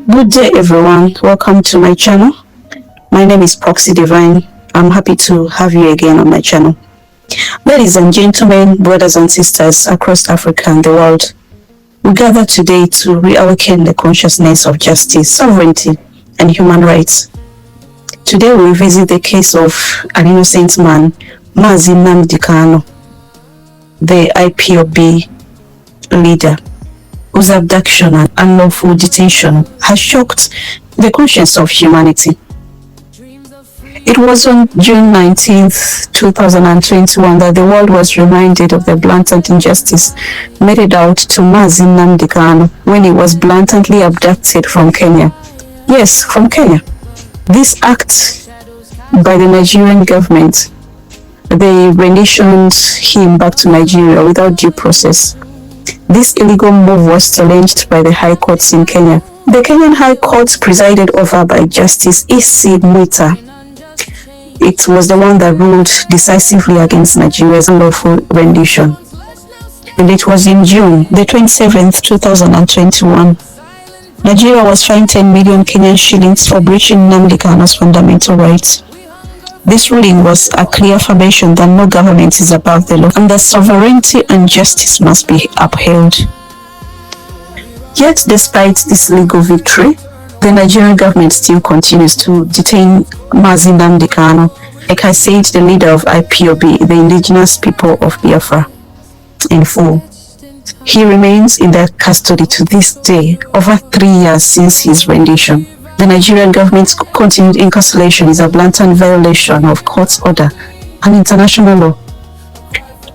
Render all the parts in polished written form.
Good day everyone, welcome to my channel. My name is Proxy Divine. I'm happy to have you again on my channel. Ladies and gentlemen, brothers and sisters across Africa and the world, we gather today to reawaken the consciousness of justice, sovereignty, and human rights. Today we visit the case of an innocent man, Nnamdi Kanu, the IPOB leader, whose abduction and unlawful detention has shocked the conscience of humanity. It was on June 19th, 2021 that the world was reminded of the blatant injustice meted out to Nnamdi Kanu when he was blatantly abducted from Kenya. Yes, from Kenya. This act by the Nigerian government, they renditioned him back to Nigeria without due process. This illegal move was challenged by the High Courts in Kenya. The Kenyan High Court, presided over by Justice Isi Mwita, it was the one that ruled decisively against Nigeria's unlawful rendition. And it was in June the 27th, 2021. Nigeria was fined 10 million Kenyan shillings for breaching Nnamdi Kanu's fundamental rights. This ruling was a clear affirmation that no government is above the law and that sovereignty and justice must be upheld. Yet, despite this legal victory, the Nigerian government still continues to detain Nnamdi Kanu, like I said, the leader of IPOB, the indigenous people of Biafra, in full. He remains in their custody to this day, over 3 years since his rendition. The Nigerian government's continued incarceration is a blatant violation of court's order and international law.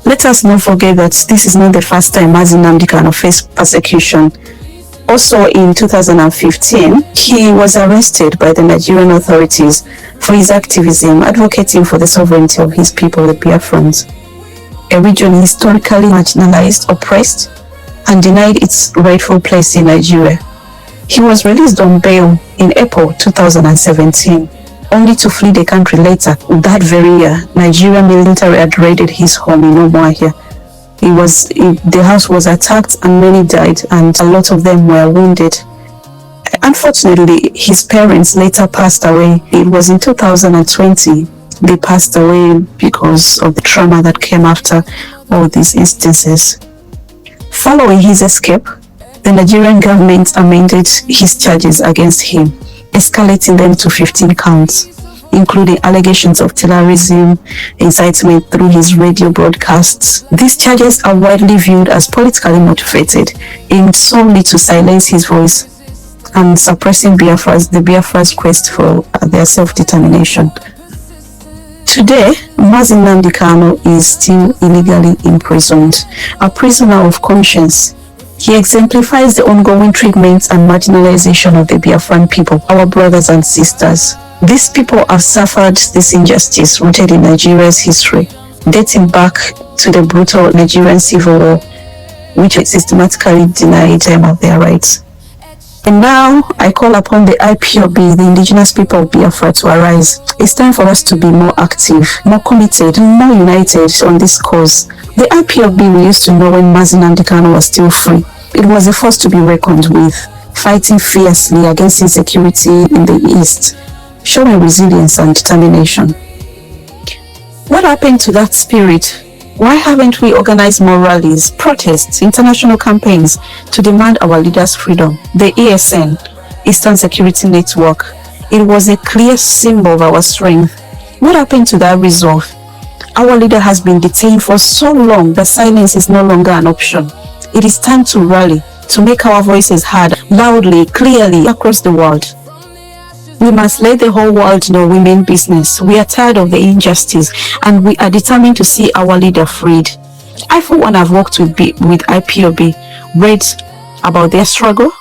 Let us not forget that this is not the first time Nnamdi Kanu faced persecution. Also in 2015, he was arrested by the Nigerian authorities for his activism advocating for the sovereignty of his people, the Biafrans, a region historically marginalized, oppressed, and denied its rightful place in Nigeria. He was released on bail in April 2017, only to flee the country later. That very year, Nigerian military had raided his home in Umuahia. The house was attacked and many died, and a lot of them were wounded. Unfortunately, his parents later passed away. It was in 2020 they passed away because of the trauma that came after all these instances. Following his escape, the Nigerian government amended his charges against him, escalating them to 15 counts, including allegations of terrorism, incitement through his radio broadcasts. These charges are widely viewed as politically motivated, aimed solely to silence his voice and suppressing the Biafra's quest for their self-determination. Today, Nnamdi Kanu is still illegally imprisoned, a prisoner of conscience. He exemplifies the ongoing treatment and marginalization of the Biafran people, our brothers and sisters. These people have suffered this injustice rooted in Nigeria's history, dating back to the brutal Nigerian civil war, which systematically denied them of their rights. And now, I call upon the IPOB, the indigenous people of Biafra, to arise. It's time for us to be more active, more committed, more united on this cause. The IPOB we used to know when Nnamdi Kanu was still free. It was a force to be reckoned with, fighting fiercely against insecurity in the East, showing resilience and determination. What happened to that spirit? Why haven't we organized more rallies, protests, international campaigns to demand our leaders' freedom? The ESN, Eastern Security Network, it was a clear symbol of our strength. What happened to that resolve? Our leader has been detained for so long that silence is no longer an option. It is time to rally, to make our voices heard loudly, clearly across the world. We must let the whole world know we mean business. We are tired of the injustice and we are determined to see our leader freed. I, for one, have worked with IPOB, read about their struggle.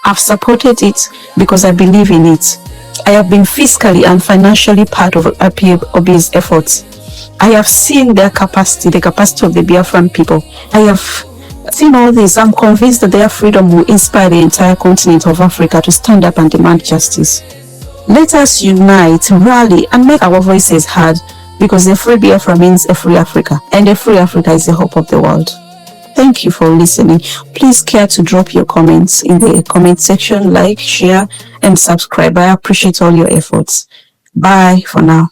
I've supported it because I believe in it. I have been fiscally and financially part of IPOB's efforts. I have seen their capacity, the capacity of the Biafran people. I have seen all this. I'm convinced that their freedom will inspire the entire continent of Africa to stand up and demand justice. Let us unite, rally, and make our voices heard, because a free Biafra means a free Africa, and a free Africa is the hope of the world. Thank you for listening. Please care to drop your comments in the comment section, like, share, and subscribe. I appreciate all your efforts. Bye for now.